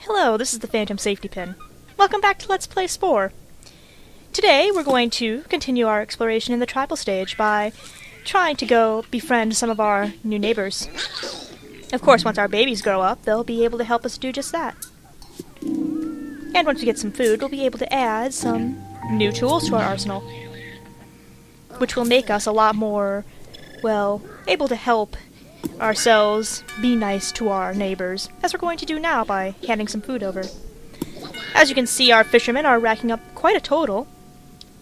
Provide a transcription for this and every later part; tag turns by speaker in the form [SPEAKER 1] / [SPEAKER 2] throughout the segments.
[SPEAKER 1] Hello, this is the Phantom Safety Pin. Welcome back to Let's Play Spore. Today we're going to continue our exploration in the tribal stage by trying to go befriend some of our new neighbors. Of course, once our babies grow up, they'll be able to help us do just that. And once we get some food, we'll be able to add some new tools to our arsenal, which will make us a lot more, well, able to help ourselves be nice to our neighbors, as we're going to do now by handing some food over. As you can see, our fishermen are racking up quite a total.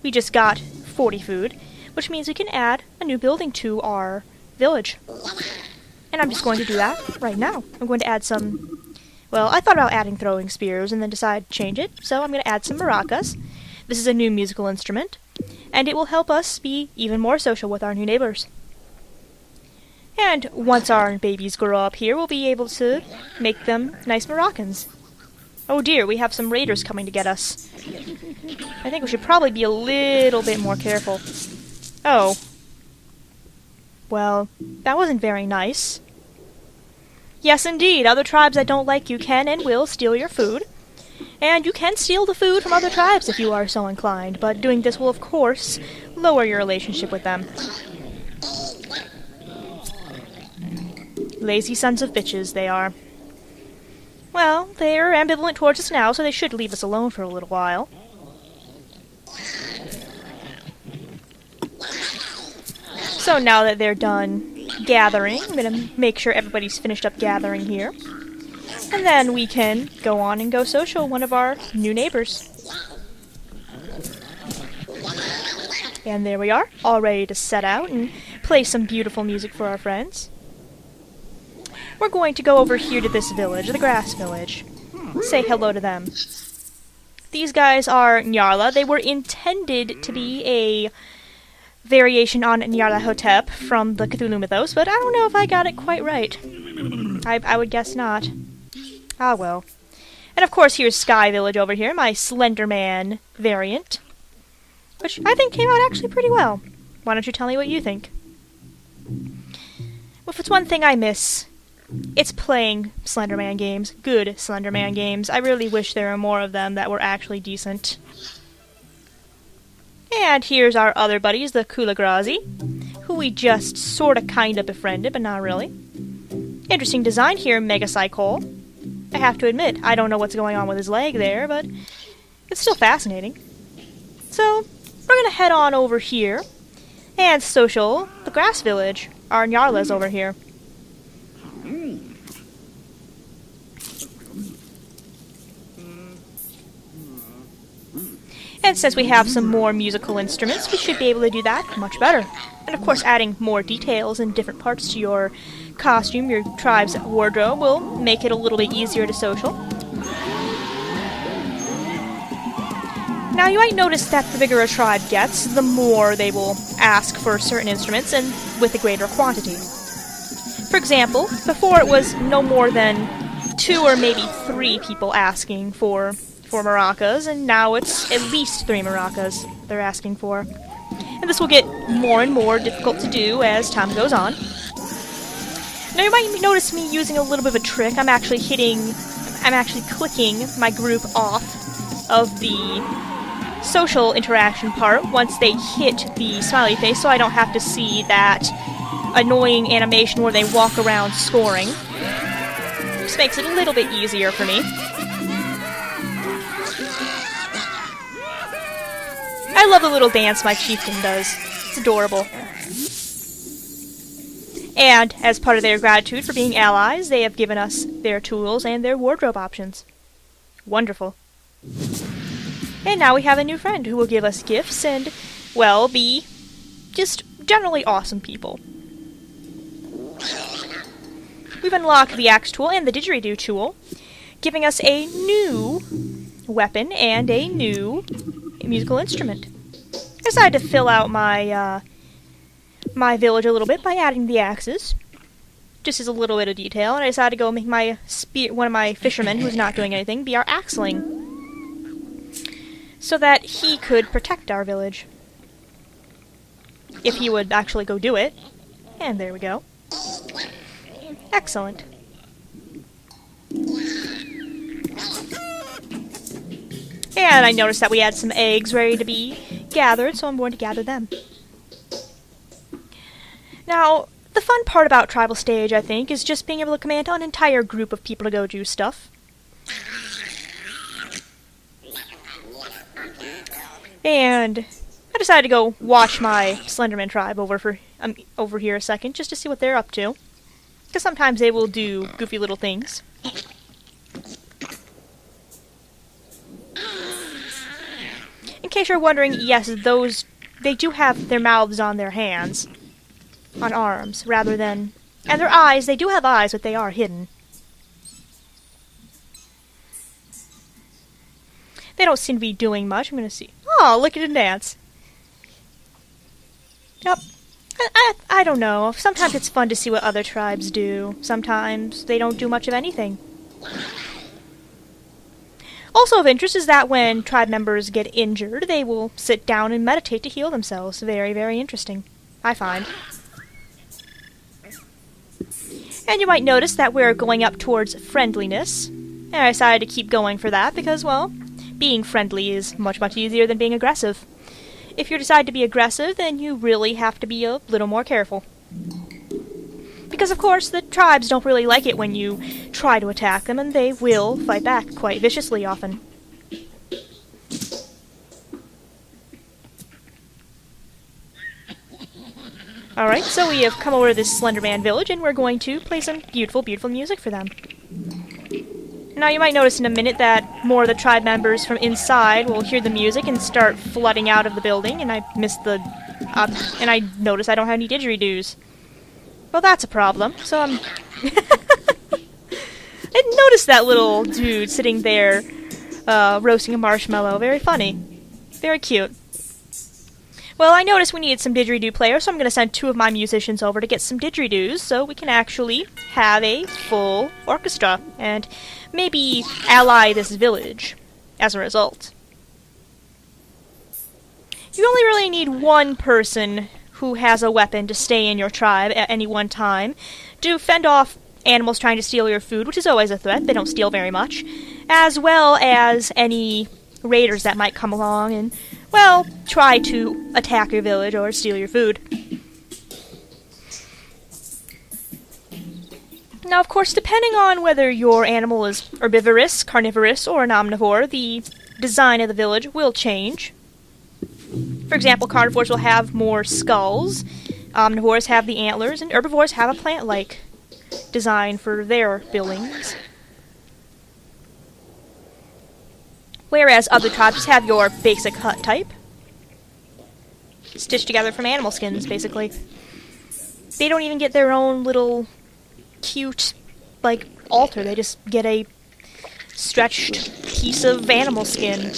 [SPEAKER 1] We just got 40 food, which means we can add a new building to our village. And I'm just going to do that right now. I'm going to add some... Well, I thought about adding throwing spears and then decided to change it, so I'm going to add some maracas. This is a new musical instrument, and it will help us be even more social with our new neighbors. And once our babies grow up here, we'll be able to make them nice maracas. Oh dear, we have some raiders coming to get us. I think we should probably be a little bit more careful. Oh. Well, that wasn't very nice. Yes, indeed, other tribes that don't like you can and will steal your food. And you can steal the food from other tribes if you are so inclined, but doing this will, of course, lower your relationship with them. Lazy sons of bitches, they are. Well, they're ambivalent towards us now, so they should leave us alone for a little while. So now that they're done gathering, I'm going to make sure everybody's finished up gathering here. And then we can go on and go social one of our new neighbors. And there we are, all ready to set out and play some beautiful music for our friends. We're going to go over here to this village, the grass village. Say hello to them. These guys are Nyarla. They were intended to be a variation on Nyarlathotep from the Cthulhu mythos, but I don't know if I got it quite right. I would guess not. Ah well. And of course here's Sky Village over here, my Slender Man variant, which I think came out actually pretty well. Why don't you tell me what you think? Well, if it's one thing I miss, it's playing Slender Man games. Good Slender Man games. I really wish there were more of them that were actually decent. And here's our other buddies, the Kulagrazi, who we just sorta kinda befriended, but not really. Interesting design here, Megacycle. I have to admit, I don't know what's going on with his leg there, but it's still fascinating. So, we're gonna head on over here and social the grass village. Our Nyarla's over here. And since we have some more musical instruments, we should be able to do that much better. And of course, adding more details and different parts to your costume, your tribe's wardrobe, will make it a little bit easier to social. Now, you might notice that the bigger a tribe gets, the more they will ask for certain instruments, and with a greater quantity. For example, before it was no more than 2 or maybe 3 people asking for maracas, and now it's at least 3 maracas they're asking for. And this will get more and more difficult to do as time goes on. Now you might notice me using a little bit of a trick. I'm actually clicking my group off of the social interaction part once they hit the smiley face, so I don't have to see that annoying animation where they walk around scoring. Just makes it a little bit easier for me. I love the little dance my chieftain does. It's adorable. And, as part of their gratitude for being allies, they have given us their tools and their wardrobe options. Wonderful. And now we have a new friend who will give us gifts and, well, be just generally awesome people. We've unlocked the axe tool and the didgeridoo tool, giving us a new weapon and a new musical instrument. I decided to fill out my my village a little bit by adding the axes, just as a little bit of detail, and I decided to go make my one of my fishermen, who's not doing anything, be our axling, so that he could protect our village, if he would actually go do it. And there we go. Excellent. And I noticed that we had some eggs ready to be gathered, so I'm going to gather them. Now, the fun part about Tribal Stage, I think, is just being able to command an entire group of people to go do stuff. And I decided to go watch my Slenderman tribe over here a second, just to see what they're up to. Because sometimes they will do goofy little things. In case you're wondering, yes, they do have their mouths on their hands. On arms, rather than... And their eyes, they do have eyes, but they are hidden. They don't seem to be doing much. I'm gonna see. Oh, look at him dance. Yep. I don't know. Sometimes it's fun to see what other tribes do. Sometimes they don't do much of anything. Also of interest is that when tribe members get injured, they will sit down and meditate to heal themselves. Very, very interesting, I find. And you might notice that we're going up towards friendliness. And I decided to keep going for that because, well, being friendly is much, much easier than being aggressive. If you decide to be aggressive, then you really have to be a little more careful. Because, of course, the tribes don't really like it when you try to attack them, and they will fight back quite viciously often. Alright, so we have come over to this Slenderman village, and we're going to play some beautiful, beautiful music for them. Now, you might notice in a minute that more of the tribe members from inside will hear the music and start flooding out of the building, and I missed the... and I notice I don't have any didgeridoos. Well, that's a problem, so I'm... I noticed that little dude sitting there, roasting a marshmallow. Very funny. Very cute. Well, I noticed we needed some didgeridoo players, so I'm going to send 2 of my musicians over to get some didgeridoos so we can actually have a full orchestra and maybe ally this village as a result. You only really need one person who has a weapon to stay in your tribe at any one time to fend off animals trying to steal your food, which is always a threat. They don't steal very much, as well as any raiders that might come along and, well, try to attack your village or steal your food. Now, of course, depending on whether your animal is herbivorous, carnivorous, or an omnivore, the design of the village will change. For example, carnivores will have more skulls, omnivores have the antlers, and herbivores have a plant-like design for their buildings. Whereas other tribes have your basic hut type, stitched together from animal skins, basically. They don't even get their own little cute, like, altar. They just get a stretched piece of animal skin.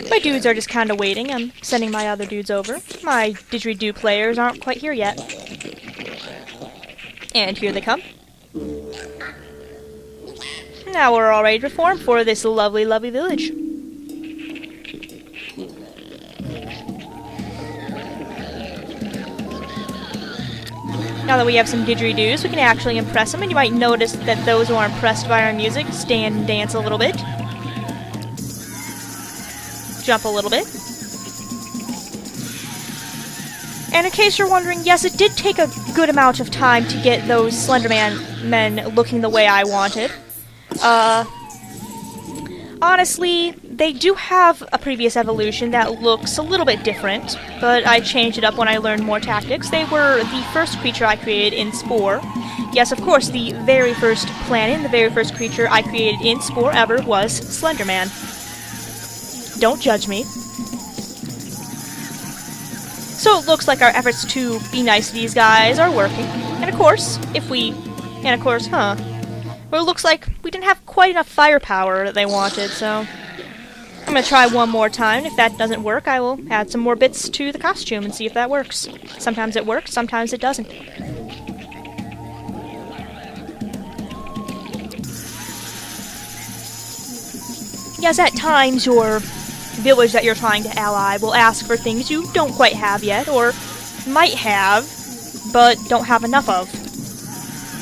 [SPEAKER 1] My dudes are just kind of waiting. I'm sending my other dudes over. My didgeridoo players aren't quite here yet. And here they come. Now we're all ready to perform for this lovely, lovely village. Now that we have some didgeridoos, we can actually impress them, and you might notice that those who are impressed by our music stand and dance a little bit. Jump a little bit. And in case you're wondering, yes, it did take a good amount of time to get those Slenderman men looking the way I wanted. Honestly, they do have a previous evolution that looks a little bit different, but I changed it up when I learned more tactics. They were the first creature I created in Spore. Yes, of course, the very first planet, the very first creature I created in Spore ever was Slenderman. Don't judge me. So it looks like our efforts to be nice to these guys are working. And of course, well, it looks like we didn't have quite enough firepower that they wanted, so I'm going to try one more time. If that doesn't work, I will add some more bits to the costume and see if that works. Sometimes it works, sometimes it doesn't. Yes, at times your village that you're trying to ally will ask for things you don't quite have yet, or might have, but don't have enough of.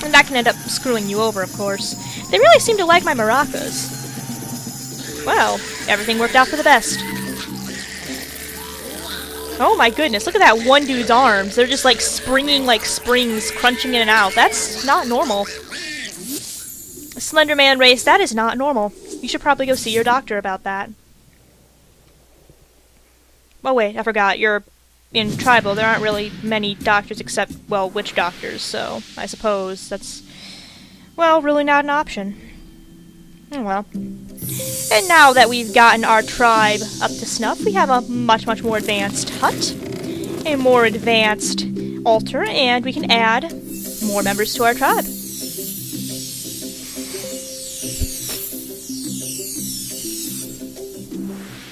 [SPEAKER 1] And that can end up screwing you over, of course. They really seem to like my maracas. Well, everything worked out for the best. Oh my goodness, look at that one dude's arms. They're just like springing like springs, crunching in and out. That's not normal. A Slender Man race, that is not normal. You should probably go see your doctor about that. Oh wait, I forgot. You're in tribal. There aren't really many doctors except, well, witch doctors, so I suppose that's, well, really not an option. Oh well. And now that we've gotten our tribe up to snuff, we have a much, much more advanced hut, a more advanced altar, and we can add more members to our tribe.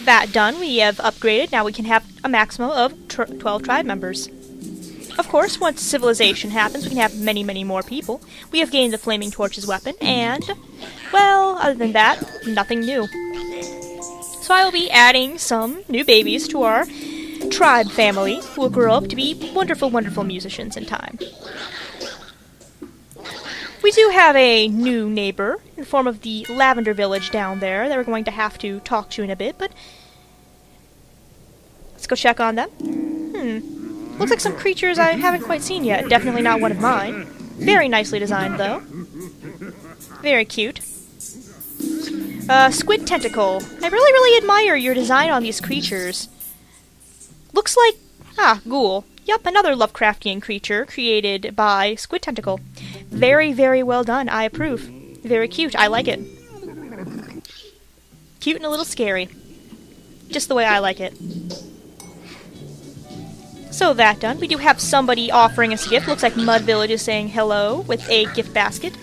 [SPEAKER 1] That done, we have upgraded. Now we can have a maximum of 12 tribe members. Of course, once civilization happens, we can have many, many more people. We have gained the Flaming Torch's weapon, and, well, other than that, nothing new. So I will be adding some new babies to our tribe family, who will grow up to be wonderful, wonderful musicians in time. We do have a new neighbor, in the form of the Lavender Village down there, that we're going to have to talk to in a bit, but let's go check on them. Looks like some creatures I haven't quite seen yet. Definitely not one of mine. Very nicely designed, though. Very cute. Squid Tentacle. I really, really admire your design on these creatures. Looks like... ghoul. Yup, another Lovecraftian creature created by Squid Tentacle. Very, very well done. I approve. Very cute. I like it. Cute and a little scary. Just the way I like it. So that done, we do have somebody offering us a gift. Looks like Mud Village is saying hello with a gift basket.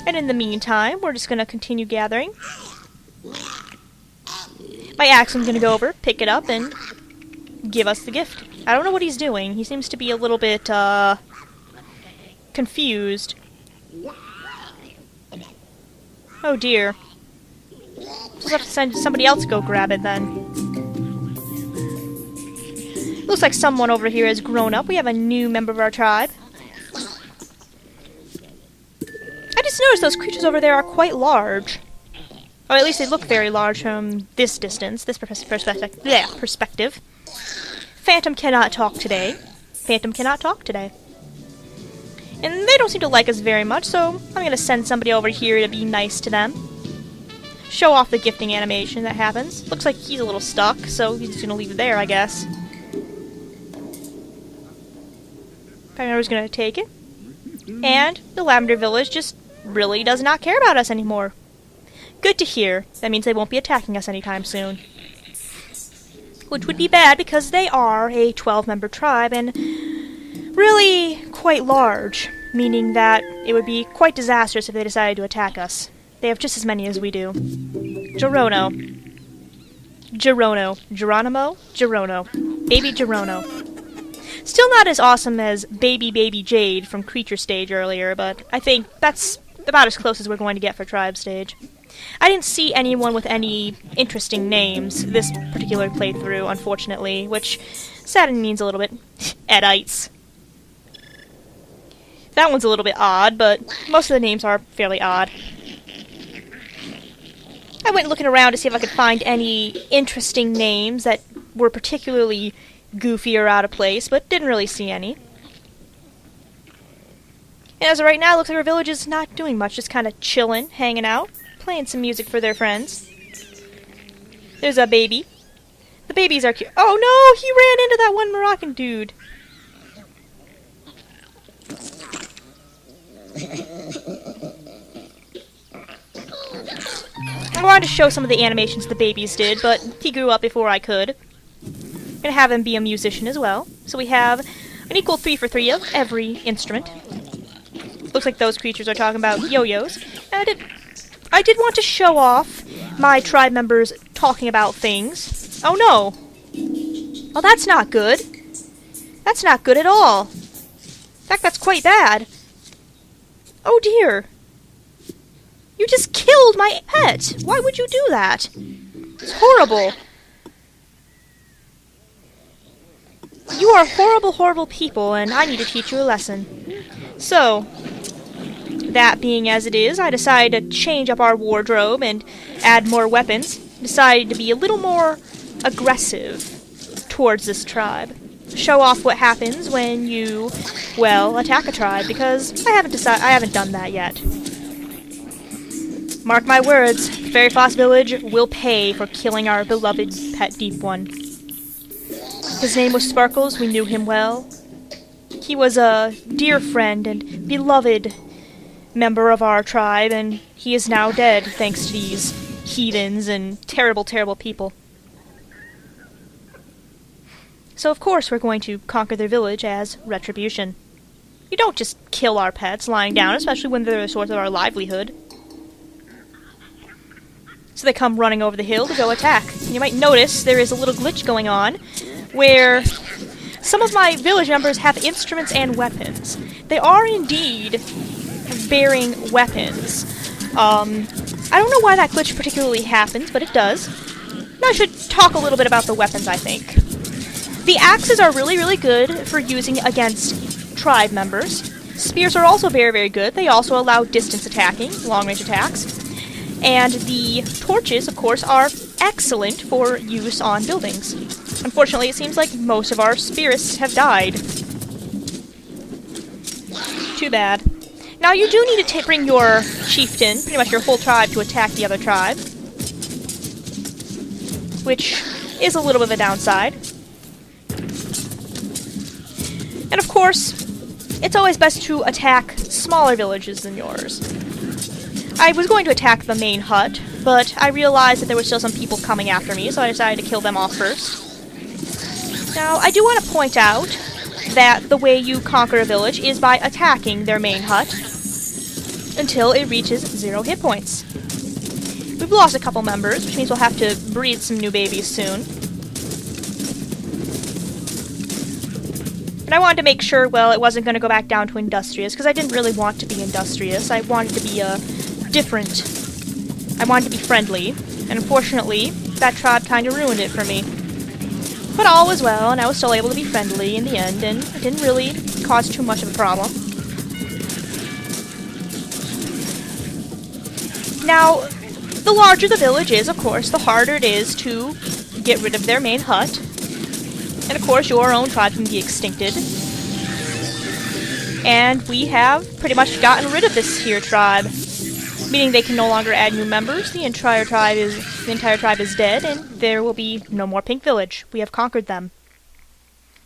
[SPEAKER 1] And in the meantime, we're just going to continue gathering. My Axeman's going to go over, pick it up, and give us the gift. I don't know what he's doing. He seems to be a little bit, confused. Oh dear. We'll have to send somebody else to go grab it then. Looks like someone over here has grown up. We have a new member of our tribe. I just noticed those creatures over there are quite large. Or at least they look very large from this distance, this perspective. Phantom cannot talk today. Phantom cannot talk today. And they don't seem to like us very much, so I'm going to send somebody over here to be nice to them. Show off the gifting animation that happens. Looks like he's a little stuck, so he's just going to leave it there, I guess. Primar's going to take it. And the Lavender Village just really does not care about us anymore. Good to hear. That means they won't be attacking us anytime soon. Which would be bad because they are a 12-member tribe and really quite large, meaning that it would be quite disastrous if they decided to attack us. They have just as many as we do. Geronimo. Geronimo? Gerono. Baby Gerono. Still not as awesome as Baby Jade from Creature Stage earlier, but I think that's about as close as we're going to get for Tribe Stage. I didn't see anyone with any interesting names this particular playthrough, unfortunately, which sadly means a little bit. Edites. That one's a little bit odd, but most of the names are fairly odd. I went looking around to see if I could find any interesting names that were particularly goofy or out of place, but didn't really see any. And as of right now, it looks like our village is not doing much, just kind of chilling, hanging out, playing some music for their friends. There's a baby. The babies are cute. Oh no! He ran into that one Moroccan dude. I wanted to show some of the animations the babies did, but he grew up before I could. I'm gonna have him be a musician as well. So we have an equal 3 for 3 of every instrument. Looks like those creatures are talking about yo-yos. And I did want to show off my tribe members talking about things. Oh no! Oh, that's not good. That's not good at all. In fact, that's quite bad. Oh dear. You just killed my pet! Why would you do that? It's horrible. You are horrible, horrible people, and I need to teach you a lesson. So, that being as it is, I decided to change up our wardrobe and add more weapons. Decided to be a little more aggressive towards this tribe. Show off what happens when you, well, attack a tribe, because I haven't done that yet. Mark my words, Fairy Floss Village will pay for killing our beloved pet Deep One. His name was Sparkles, we knew him well. He was a dear friend and beloved member of our tribe, and he is now dead thanks to these heathens and terrible, terrible people. So of course we're going to conquer their village as retribution. You don't just kill our pets lying down, especially when they're the source of our livelihood. So they come running over the hill to go attack. And you might notice there is a little glitch going on where some of my village members have instruments and weapons. They are indeed bearing weapons. I don't know why that glitch particularly happens, but it does. Now I should talk a little bit about the weapons, I think. The axes are really, really good for using against tribe members. Spears are also very, very good. They also allow distance attacking, long-range attacks. And the torches, of course, are excellent for use on buildings. Unfortunately, it seems like most of our spirits have died. Too bad. Now, you do need to bring your chieftain, pretty much your whole tribe, to attack the other tribe. Which is a little bit of a downside. And of course, it's always best to attack smaller villages than yours. I was going to attack the main hut, but I realized that there were still some people coming after me, so I decided to kill them off first. Now, I do want to point out that the way you conquer a village is by attacking their main hut until it reaches 0 hit points. We've lost a couple members, which means we'll have to breed some new babies soon. But I wanted to make sure, well, it wasn't going to go back down to industrious, because I didn't really want to be industrious. I wanted to be different. I wanted to be friendly, and unfortunately, that tribe kind of ruined it for me. But all was well, and I was still able to be friendly in the end, and it didn't really cause too much of a problem. Now, the larger the village is, of course, the harder it is to get rid of their main hut. And of course, your own tribe can be extincted. And we have pretty much gotten rid of this here tribe. Meaning they can no longer add new members, the entire tribe is dead, and there will be no more Pink Village. We have conquered them.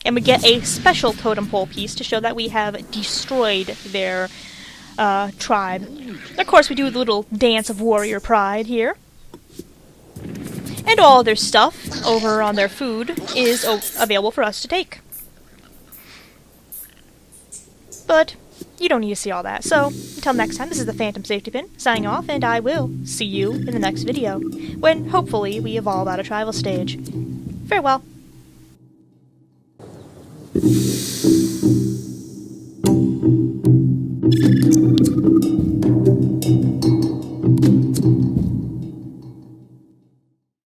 [SPEAKER 1] And we get a special totem pole piece to show that we have destroyed their tribe. And of course, we do the little dance of warrior pride here. And all their stuff over on their food is available for us to take. But you don't need to see all that. So, until next time, this is the Phantom Safety Pin, signing off, and I will see you in the next video, when hopefully we evolve out of tribal stage. Farewell.